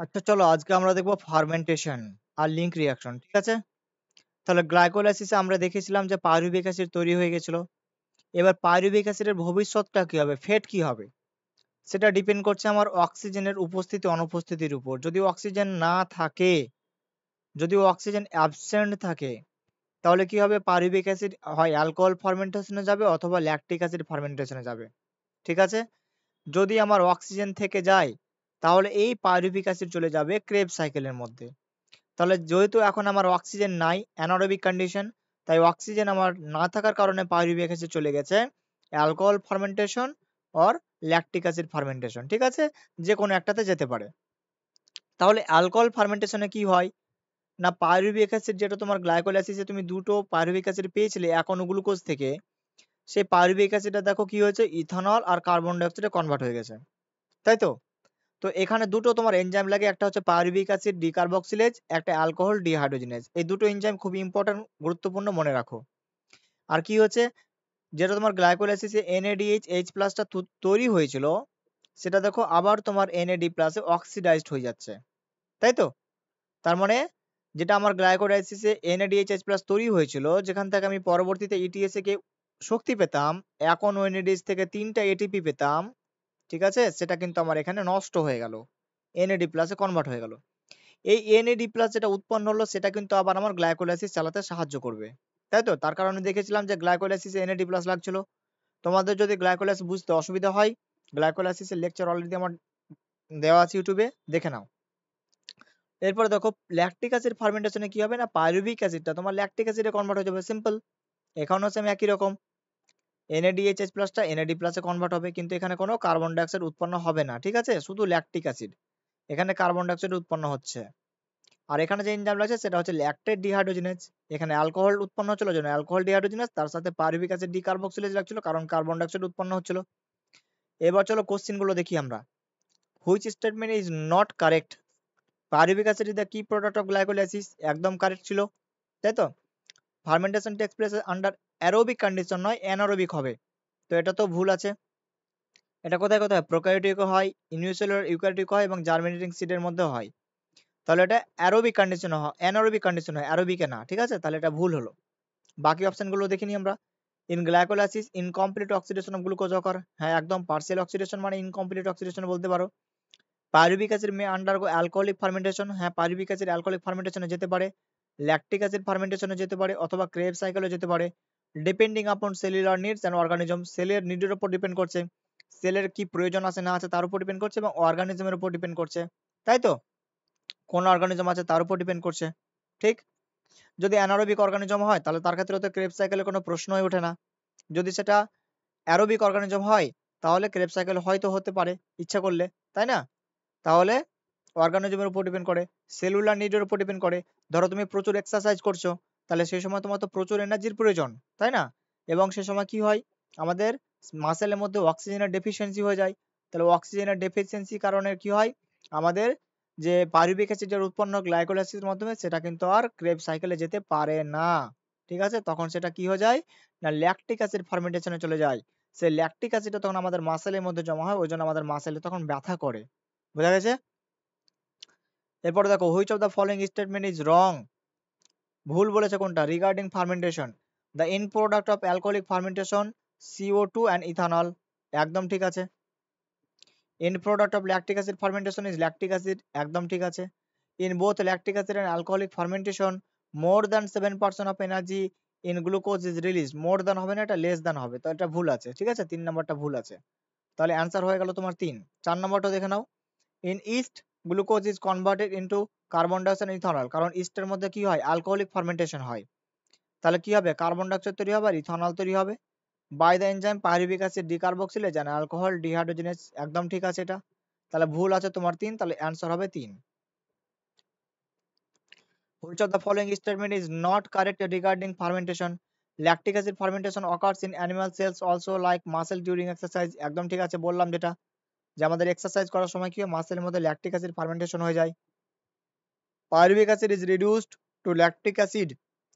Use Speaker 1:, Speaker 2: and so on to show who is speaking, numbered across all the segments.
Speaker 1: আচ্ছা চলো আজকে আমরা দেখবো ফার্মেন্টেশন আর লিঙ্ক রিঅ্যাকশন, ঠিক আছে? তাহলে গ্লাইকোলাইসিসে আমরা দেখেছিলাম যে পাইরুভিক অ্যাসিড তৈরি হয়ে গেছিল। এবার পাইরুভিক অ্যাসিডের ভবিষ্যৎটা কি হবে, ফেট কি হবে, সেটা ডিপেন্ড করছে আমার অক্সিজেনের উপস্থিতি অনুপস্থিতির উপর। যদি অক্সিজেন না থাকে, যদি অক্সিজেন অ্যাবসেন্ট থাকে, তাহলে কি হবে, পাইরুভিক অ্যাসিড হয় অ্যালকোহল ফার্মেন্টেশনে যাবে অথবা ল্যাকটিক অ্যাসিড ফার্মেন্টেশনে যাবে, ঠিক আছে? যদি আমার অক্সিজেন থেকে যায়, তাহলে এই পাইরুভিক অ্যাসিড চলে যাবে ক্রেবস সাইকেলের মধ্যে। তাহলে যেহেতু এখন আমার অক্সিজেন নাই, অ্যানারোবিক কন্ডিশন, তাই অক্সিজেন আমার না থাকার কারণে পাইরুভিক অ্যাসিড চলে গেছে alcohol fermentation or lactic acid fermentation, ঠিক আছে? যে কোনো একটাতে যেতে পারে। তাহলে অ্যালকোহল ফার্মেন্টেশনে কি হয় না, পাইরুভিক অ্যাসিড যেটা তোমার গ্লাইকোলাইসিসে তুমি দুটো পাইরুভিক অ্যাসিড পেয়েছিলে এক অনুগ্লুকোজ থেকে, সেই পাইরুভিক অ্যাসিডটা দেখো কি হয়েছে, ইথানল আর কার্বন ডাইঅক্সাইডে কনভার্ট হয়ে গেছে, তাই তো? তো এখানে দুটো তোমার এনজাইম লাগে, একটা হচ্ছে পাইরুভিক অ্যাসিড ডিকার্বক্সিলেজ, একটা অ্যালকোহল ডিহাইড্রোজেনেজ। এই দুটো এনজাইম খুব ইম্পর্টেন্ট, গুরুত্বপূর্ণ, মনে রাখো। আর কি হচ্ছে, যেটা তোমার গ্লাইকোলাইসিসে NADH H+টা তৈরি হয়েছিল, সেটা দেখো আবার তোমার NAD প্লাসে অক্সিডাইজড হয়ে যাচ্ছে, তাই তো? তার মানে যেটা আমার গ্লাইকোলাইসিসে NADH+ তৈরি হয়েছিল, যেখান থেকে আমি পরবর্তীতে ETS কে শক্তি পেতাম, এখন NADH থেকে 3টা ATP পেতাম, ঠিক আছে? সেটা কিন্তু আমার এখানে নষ্ট হয়ে গেল, NAD প্লাসে কনভার্ট হয়ে গেল। এই NAD প্লাস যেটা উৎপন্ন হলো, সেটা কিন্তু আবার আমার গ্লাইকোলাইসিস চালাতে সাহায্য করবে, তাই তো? তার কারণে দেখেছিলাম যে গ্লাইকোলাইসিসে NAD প্লাস লাগছিল। তোমাদের যদি গ্লাইকোলাইসিস বুঝতে অসুবিধা হয়, গ্লাইকোলাইসিসের লেকচার অলরেডি আমার দেওয়া আছে ইউটিউবে, দেখে নাও। এরপরে দেখো ল্যাকটিক অ্যাসিড ফার্মেন্টেশনে কি হবে না, পাইরুভিক অ্যাসিডটা তোমার ল্যাকটিক অ্যাসিডে কনভার্ট হয়ে যাবে, সিম্পল। এখানেও সেম একই রকম, NADH+টা NAD প্লাসে কনভার্ট হবে, কিন্তু এখানে কোনো কার্বন ডাইঅক্সাইড উৎপন্ন হবে না, ঠিক আছে? শুধু ল্যাকটিক অ্যাসিড, এখানে কার্বন ডাইঅক্সাইড উৎপন্ন হচ্ছে। আর এখানে যে এনজাইম লাগছে সেটা হচ্ছে ল্যাকটেট ডিহাইড্রোজেনেজ। এখানে অ্যালকোহল উৎপন্ন হচ্ছিল জন্য অ্যালকোহল ডিহাইড্রোজেনেজ, তার সাথে পাইরুভিক অ্যাসিড ডিকার্বক্সিলেজ লাগছিল কারণ কার্বন ডাইঅক্সাইড উৎপন্ন হচ্ছিল। এবার চলো কোশ্চেন গুলো দেখি আমরা। Which statement is not correct? Pyruvic acid is the কি প্রোডাক্ট অফ গ্লাইকোলাইসিস, একদম কারেক্ট ছিল, তাই তো? Fermentation takes place under aerobic condition, নয় অ্যানারোবিক হবে, তো এটা তো ভুল আছে। এটা কোথায় কোথায়, প্রোক্যারিওটিক হয়, ইউনিসেলুলার ইউক্যারিওটিক হয় এবং জার্মিনেটিং সিডের মধ্যেও হয়। তাহলে এটা অ্যারোবিক কন্ডিশন হয়, অ্যানারোবিক কন্ডিশন হয়, অ্যারোবিকে না, ঠিক আছে? তাহলে এটা ভুল হলো। বাকি অপশনগুলো দেখে নিই আমরা। In glycolysis incomplete oxidation of glucose occur, হ্যাঁ একদম, পার্সিয়াল অক্সিডেশন মানে ইনকমপ্লিট অক্সিডেশন বলতে পারো। Pyruvic acid may undergo alcoholic fermentation, হ্যাঁ পাইরুভিক অ্যাসিড অ্যালকোহলিক ফার্মেন্টেশনে যেতে পারে, ল্যাকটিক অ্যাসিড ফার্মেন্টেশনে যেতে পারে, অথবা ক্রেব সাইকেলে যেতে পারে, ডিপেন্ডিং আপন সেলুলার নিডস অ্যান্ড অর্গানিজম, সেলের নিডের উপর ডিপেন্ড করছে, সেলের কি প্রয়োজন আছে না আছে তার উপর ডিপেন্ড করছে, এবং অর্গানিজমের উপর ডিপেন্ড করছে, তাই তো? কোন অর্গানিজম আছে তার উপর ডিপেন্ড করছে, ঠিক? যদি অ্যানারোবিক অর্গানিজম হয় তাহলে তার ক্ষেত্রে তো ক্রেব সাইকেলে কোনো প্রশ্নই ওঠে না। যদি সেটা অ্যারোবিক অর্গানিজম হয়, তাহলে ক্রেব সাইকেল হয়তো হতে পারে ইচ্ছা করলে, তাই না? তাহলে অর্গানিজমের উপর ডিপেন্ড করে, সেলুলার নিডের উপর ডিপেন্ড করে। ধরো তুমি প্রচুর এক্সারসাইজ করছো, তাহলে সেই সময় তোমার তো প্রচুর এনার্জির প্রয়োজন, তাই না? এবং সে সময় কি হয়, আমাদের মাসেলের মধ্যে অক্সিজেনের ডেফিসিয়েন্সি হয়ে যায়। তাহলে অক্সিজেনের ডেফিসিয়েন্সি কারণে কি হয়, আমাদের যে পাইরুভিক অ্যাসিডের উৎপন্ন গ্লাইকোলাইসিসের মাধ্যমে সেটা কিন্তু আর ক্রেব সাইকেলে যেতে পারে না, ঠিক আছে? তখন সেটা কি হয়ে যায় না, ল্যাকটিক অ্যাসিড ফার্মেন্টেশনে চলে যায়। সেই ল্যাকটিক অ্যাসিডটা তখন আমাদের মাসেলের মধ্যে জমা হয়, ওই জন্য আমাদের মাসেলে তখন ব্যথা করে। বোঝা গেছে? এরপরে দেখো which of the following statement is wrong, ভুল বলেছে কোনটা, regarding fermentation, the end product of alcoholic fermentation CO2 and ethanol, একদম ঠিক আছে। And product of lactic acid fermentation is lactic acid, একদম ঠিক আছে। In both lactic acid and alcoholic fermentation more than 7% of energy in glucose is release, more than হবে না, এটা less than হবে, তো এটা ভুল আছে, ঠিক আছে? 3 নম্বরটা ভুল আছে। তাহলে অ্যান্সার হয়ে গেল তোমার 3। 4 নম্বরটা দেখে নাও। In yeast glucose is converted into carbon dioxide ethanol, কারণ ইস্টের মধ্যে কি হয়, অ্যালকোহলিক ফার্মেন্টেশন হয়, তাহলে কি হবে, কার্বন ডাইঅক্সাইড তৈরি হবে আর ইথানল তৈরি হবে by the enzyme pyruvic acid decarboxylase and alcohol dehydrogenase, একদম ঠিক আছে এটা। তাহলে ভুল আছে তোমার 3, তাহলে অ্যান্সার হবে 3। Which of the following statement is not correct regarding fermentation? Lactic acid fermentation occurs in animal cells also like muscle during exercise, একদম ঠিক আছে, বললাম যেটা, যে আমাদের এক্সারসাইজ করার সময় কি হয়, মাসেলের মধ্যে ল্যাকটিক অ্যাসিড ফার্মেন্টেশন হয়ে যায়। Pyruvic acid is reduced to lactic acid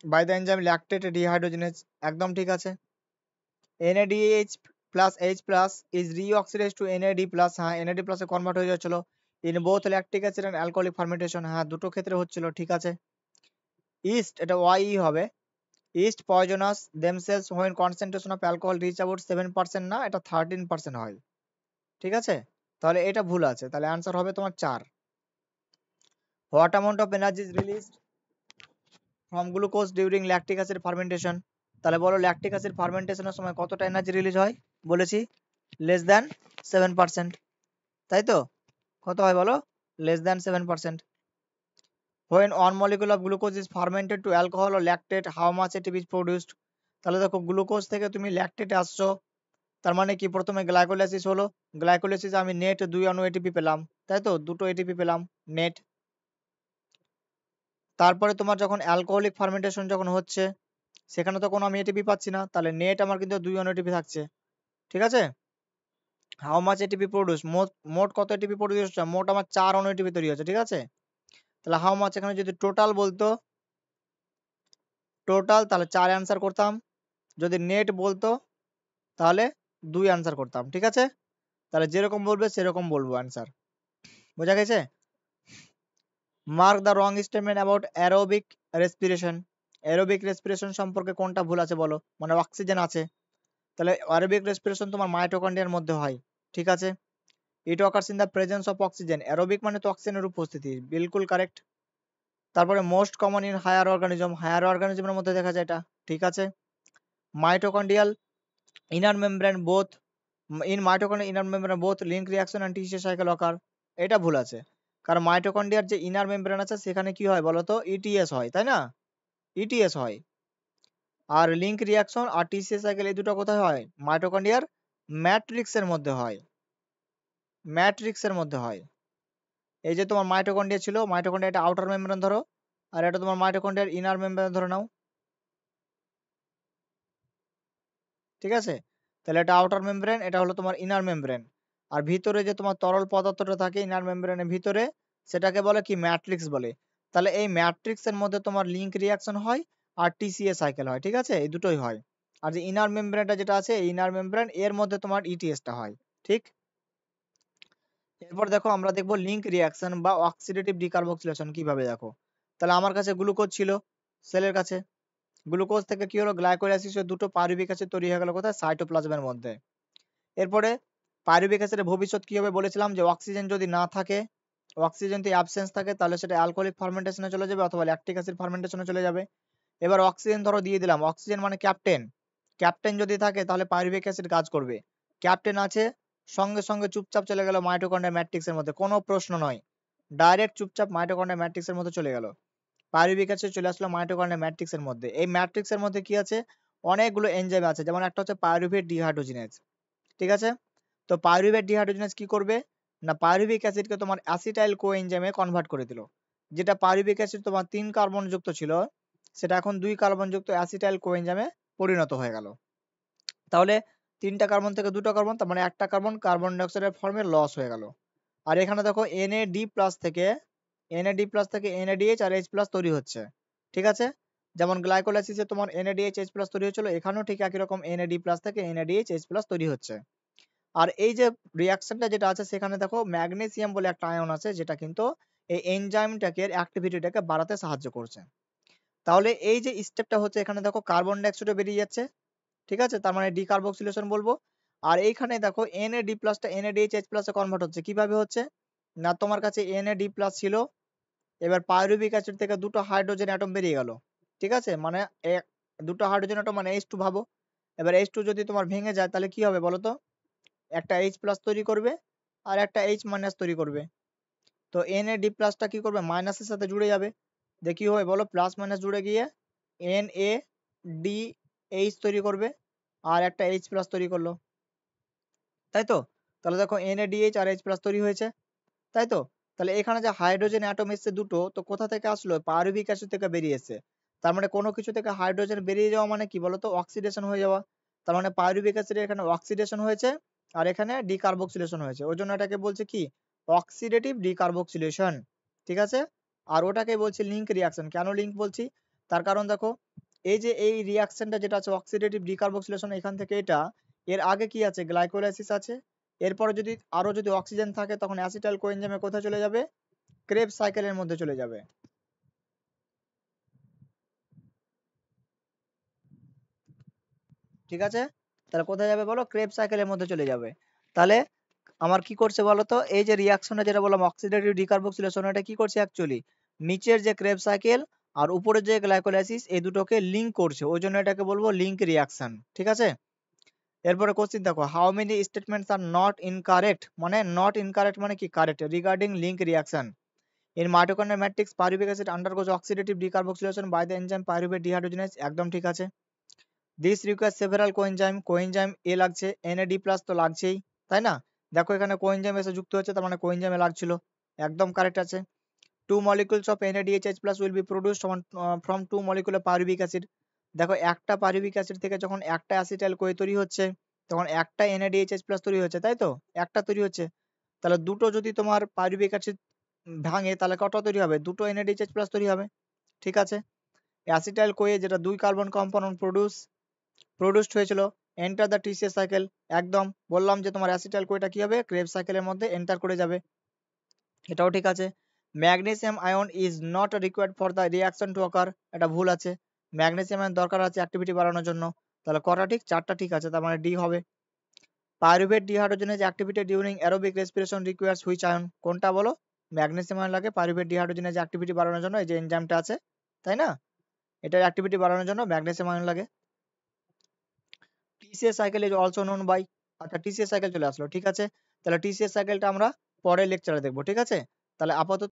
Speaker 1: by the enzyme lactate dehydrogenase, একদম ঠিক আছে। NADH plus H plus is reoxidized to NAD plus, হ্যাঁ NAD plus এ কনভার্ট হয়ে যাচ্ছিল। In both lactic acid and alcoholic fermentation, হ্যাঁ দুটো ক্ষেত্রে হচ্ছিল, ঠিক আছে। ইস্ট, এটা ওয়াই হবে। Yeast poisonous themselves when concentration of alcohol reach about 7%, না এটা 13% হয়, ঠিক আছে। তাহলে এটা ভুল আছে, তাহলে অ্যান্সার হবে তোমার 4। What amount of energy is released from glucose during lactic acid fermentation, তাহলে বলো ল্যাকটিক অ্যাসিড ফার্মেন্টেশনের সময় কতটা এনার্জি রিলিজ হয়, বলেছি লেস দ্যান 7%, তাই তো। কত হয় বলো, less than 7%। when one molecule of glucose is fermented to alcohol or lactate, how much ATP is produced? তাহলে দেখো গ্লুকোজ থেকে তুমি ল্যাকটেটে আসছো, তার মানে কি প্রথমে গ্লাইকোলাইসিস হলো, গ্লাইকোলাইসিসে আমি নেট 2 অণু এটিপি পেলাম, তাই তো, দুটো এটিপি পেলাম নেট। তারপরে তোমার যখন অ্যালকোহলিক ফার্মেন্টেশন যখন হচ্ছে, সেখানে তো কোনো আমি এটিপি পাচ্ছি না, তাহলে নেট আমার কিন্তু 2 অণু এটিপি থাকছে, ঠিক আছে। হাউ মাচ এটিপি প্রডিউস, মোট মোট কত এটিপি প্রডিউস হচ্ছে, মোট আমার 4 অণু এটিপি তৈরি হচ্ছে, ঠিক আছে। তাহলে হাউ মাচ, এখানে যদি টোটাল বলতো টোটাল, তাহলে 4 অ্যান্সার করতাম, যদি নেট বলতো তাহলে 2 অ্যান্সার করতাম, ঠিক আছে। তাহলে যেরকম বলবে সেরকম বলবো অ্যান্সার, বোঝা গেছে। Mark the wrong statement about aerobic respiration, aerobic respiration সম্পর্কে কোনটা ভুল আছে বলো, মানে অক্সিজেন আছে, তাহলে অ্যারোবিক রেসপিরেশন তোমার মাইটোকন্ড্রিয়ার মধ্যে হয়, ঠিক আছে। It occurs in the presence of oxygen, aerobic মানে তো অক্সিজেনের উপস্থিতি, বিলকুল কারেক্ট। তারপরে most common in higher organism, higher অর্গানিজমের মধ্যে দেখা যায় এটা, ঠিক আছে। Mitochondrial inner membrane both, in mitochondrial inner membrane both link reaction and TC cycle occur, এটা ভুল আছে, কারণ মাইটোকন্ড্রিয়ার যে ইনার মেমব্রেন আছে সেখানে কি হয় বলতো, ইটিএস হয়, তাই না, ইটিএস হয়। আর লিঙ্ক রিঅ্যাকশন আর টিসি সাইকেল এই দুটো কোথায় হয়, মাইটোকন্ড্রিয়ার ম্যাট্রিক্সের মধ্যে হয়, ম্যাট্রিক্সের মধ্যে হয়। এই যে তোমার মাইটোকন্ড্রিয়া ছিল, মাইটোকন্ড্রিয়া এটা আউটার মেমব্রেন ধরো, আর এটা তোমার মাইটোকন্ড্রিয়ার ইনার মেমব্রেন ধরে নাও, ঠিক আছে। তাহলে এটা আউটার মেমব্রেন, এটা হলো তোমার ইনার মেমব্রেন, আর ভিতরে যে তোমার তরল পদার্থটা থাকে ইনার মেমব্রেনের ভিতরে, সেটাকে বলে কি, ম্যাট্রিক্স বলে। তাহলে এই ম্যাট্রিক্সের মধ্যে তোমার লিঙ্ক রিঅ্যাকশন হয় আর টিসিএ সাইকেল হয়, ঠিক আছে, এই দুটোই হয়। আর যে ইনার মেমব্রেনটা যেটা আছে, ইনার মেমব্রেন এর মধ্যে তোমার ইটিএসটা হয়, ঠিক। এরপর দেখো আমরা দেখবো লিঙ্ক রিঅ্যাকশন বা অক্সিডেটিভ ডিকার্বক্সিলেশন কিভাবে, দেখো। তাহলে আমার কাছে গ্লুকোজ ছিল সেলের কাছে, গ্লুকোজ থেকে কি হলো, গ্লাইকোলাইসিসের দুটো পাইরুভিক অ্যাসিড তৈরি হয়ে গেল কোথায়, সাইটোপ্লাজমের মধ্যে। এরপরে পাইরুভিক অ্যাসিডের ভবিষ্যৎ কি হবে বলেছিলাম, যে অক্সিজেন যদি না থাকে, অক্সিজেন যদি অ্যাবসেন্স থাকে, তাহলে সেটা অ্যালকোহলিক ফার্মেন্টেশনে চলে যাবে অথবা ল্যাকটিক অ্যাসিড ফার্মেন্টেশনে চলে যাবে। এবার অক্সিজেন ধরো দিয়ে দিলাম, অক্সিজেন মানে ক্যাপ্টেন, ক্যাপ্টেন যদি থাকে তাহলে পাইরুভিক অ্যাসিড কাজ করবে, ক্যাপ্টেন আছে, সঙ্গে সঙ্গে চুপচাপ চলে গেল মাইটোকন্ড্রিয়া ম্যাট্রিক্সের মধ্যে, কোনো প্রশ্ন নয়, ডাইরেক্ট চুপচাপ মাইটোকন্ড্রিয়া ম্যাট্রিক্সের মধ্যে চলে গেল। পাইরুভিক অ্যাসিড চলে আসলো মাইটোকন্ড্রিয়া ম্যাট্রিক্সের মধ্যে। এই ম্যাট্রিক্সের মধ্যে কি আছে, অনেকগুলো এনজাইম আছে, যেমন একটা হচ্ছে পাইরুভেট ডিহাইড্রোজিনেজ, ঠিক আছে। তো পাইরুভেট ডিহাইড্রোজিনেজ কি করবে না, পাইরুভিক অ্যাসিডকে তোমার অ্যাসিটাইল কোএনজাইমে কনভার্ট করে দিল, যেটা পাইরুভিক অ্যাসিড তোমার 3 কার্বন যুক্ত ছিল, সেটা এখন 2 কার্বন যুক্ত অ্যাসিটাইল কোএনজাইমে পরিণত হয়ে গেল। তাহলে 3টা কার্বন থেকে 2টা কার্বন, তার মানে একটা কার্বন কার্বন ডাইঅক্সাইডের ফর্মে লস হয়ে গেল। আর এখানে দেখো NAD+ থেকে NADH আর H+ তৈরি হচ্ছে, ঠিক আছে। যেমন গ্লাইকোলাইসিসে তোমার NADH H+ তৈরি হচ্ছিল, এখানেও ঠিক একই রকম NAD+ থেকে NADH H+ তৈরি হচ্ছে। আর এই যে রিঅ্যাকশনটা যেটা আছে, সেখানে দেখো ম্যাগনেসিয়াম বলে একটা আয়ন আছে, যেটা কিন্তু এই এনজাইমটাকে অ্যাক্টিভিটিটাকে বাড়াতে সাহায্য করছে। তাহলে এই যে স্টেপটা হচ্ছে, এখানে দেখো কার্বন ডাইঅক্সাইডও বেরিয়ে যাচ্ছে, ঠিক আছে, তার মানে ডিকার্বক্সিলেশন বলবো। আর এইখানে দেখো NAD+টা NADH+ এ কনভার্ট হচ্ছে, কিভাবে হচ্ছে না, তোমার কাছে NAD+ ছিল, এবার পাইরুভিক অ্যাসিড থেকে দুটো হাইড্রোজেন অ্যাটম বেরিয়ে গেল, ঠিক আছে, মানে দুটো হাইড্রোজেন অ্যাটম মানে H2 ভাবো। এবার H2 যদি তোমার ভেঙে যায় তাহলে কি হবে বলো তো, একটা H+ তৈরি করবে আর একটা H- তৈরি করবে। তো NAD+টা কি করবে, মাইনাসের সাথে জুড়ে যাবে, দিয়ে কি হবে বলো, প্লাস মাইনাস জুড়ে গিয়ে NADH তৈরি করবে আর একটা H+ তৈরি করলো, তাই তো। তাহলে দেখো NADH আর H+ তৈরি হয়েছে, তাই তো। তাহলে এখানে যে হাইড্রোজেন অ্যাটম এসছে দুটো, তো কোথা থেকে আসলো, পাইরুভিক অ্যাসিড থেকে বেরিয়ে এসছে। তার মানে কোনো কিছু থেকে হাইড্রোজেন বেরিয়ে যাওয়া মানে কি বলতো, অক্সিডেশন হয়ে যাওয়া। তার মানে পাইরুভিক অ্যাসিডের এখানে অক্সিডেশন হয়েছে আর এখানে ডিকার্বক্সিলেশন হয়েছে, ওই জন্য এটাকে বলছে কি, অক্সিডেটিভ ডিকার্বক্সিলেশন, ঠিক আছে। আর ওটাকে বলছে লিঙ্ক রিঅ্যাকশন। কেন লিঙ্ক বলছি, তার কারণ দেখো, এই যে এই রিঅ্যাকশনটা যেটা আছে অক্সিডেটিভ ডিকার্বক্সিলেশন, এখান থেকে এটা, এর আগে কি আছে, গ্লাইকোলাইসিস আছে, এরপরে যদি আরো যদি অক্সিজেন থাকে তখন অ্যাসিটাইল কোএনজাইমে কোথায় চলে যাবে? ক্রেবস সাইকেলের মধ্যে চলে যাবে। ঠিক আছে, তাহলে কোথায় যাবে বলো? ক্রেবস সাইকেলের মধ্যে চলে যাবে। তাহলে আমার কি করছে বলো তো, এই যে রিয়াকশনটা যেটা বললাম অক্সিডেটিভ ডিকার্বক্সিলেশন, এটা কি করছে অ্যাকচুয়ালি নিচের যে ক্রেবস সাইকেল আর উপরের যে গ্লাইকোলাইসিস এই দুটোকে লিংক করছে, ওই জন্য এটাকে বলবো লিংক রিয়াকশন। ঠিক আছে, এরপরে কোশ্চেন দেখো, how many statements are not incorrect, মানে নট ইনকারেক্ট মানে কি correct, regarding link reaction in mitochondrial matrix pyruvic acid undergoes oxidative decarboxylation by the enzyme pyruvate dehydrogenase, একদম ঠিক আছে। This require several coenzyme, coenzyme A লাগছে, NAD+ তো লাগছেই, তাই না? দেখো এখানে কোএনজাইম এসে যুক্ত হচ্ছে, তার মানে কোএনজাইমে লাগছিল, একদম কারেক্ট আছে। 2 molecules of NADH+ will be produced from 2 molecule of pyruvic acid। দেখো একটা পাইরুভিক অ্যাসিড থেকে যখন একটা অ্যাসিটাইল কোয়ে তৈরি হচ্ছে তখন একটা NADH+ তৈরি হচ্ছে, তাই তো? একটা তৈরি হচ্ছে, তাহলে দুটো যদি তোমার পাইরুভিক অ্যাসিড ভাঙে তাহলে কটা তৈরি হবে? দুটো NADH+ তৈরি হবে। ঠিক আছে, অ্যাসিটাইল কোয়ে যেটা 2 কার্বন কম্পাউন্ড প্রোডিউসড হয়েছিল এন্টার দ্য TCA সাইকেল, একদম বললাম যে তোমার অ্যাসিটাইল কোয়েটা কি হবে? ক্রেবস সাইকেলের মধ্যে এন্টার করে যাবে, এটাও ঠিক আছে। Magnesium ion is not required for the reaction to অকার, এটা ভুল আছে, ম্যাগনেসিয়াম আয়ন দরকার আছে অ্যাক্টিভিটি বাড়ানোর জন্য। তাহলে কটা ঠিক? চারটা ঠিক আছে, তার মানে ডি হবে। Pyruvate dehydrogenase activity during aerobic respiration requires which ion, কোনটা বলো? ম্যাগনেসিয়াম আয়ন লাগে পাইরুভেট ডিহাইড্রোজেনেজ অ্যাক্টিভিটি বাড়ানোর জন্য, এই যে এনজাইমটা আছে, তাই না? এটার অ্যাক্টিভিটি বাড়ানোর জন্য ম্যাগনেসিয়াম আয়ন লাগে। TCA cycle is also known by, আচ্ছা TCA সাইকেল চলে আসলো, ঠিক আছে। তাহলে TCA সাইকেলটা আমরা পরের লেকচারে দেখবো, ঠিক আছে। তাহলে আপাতত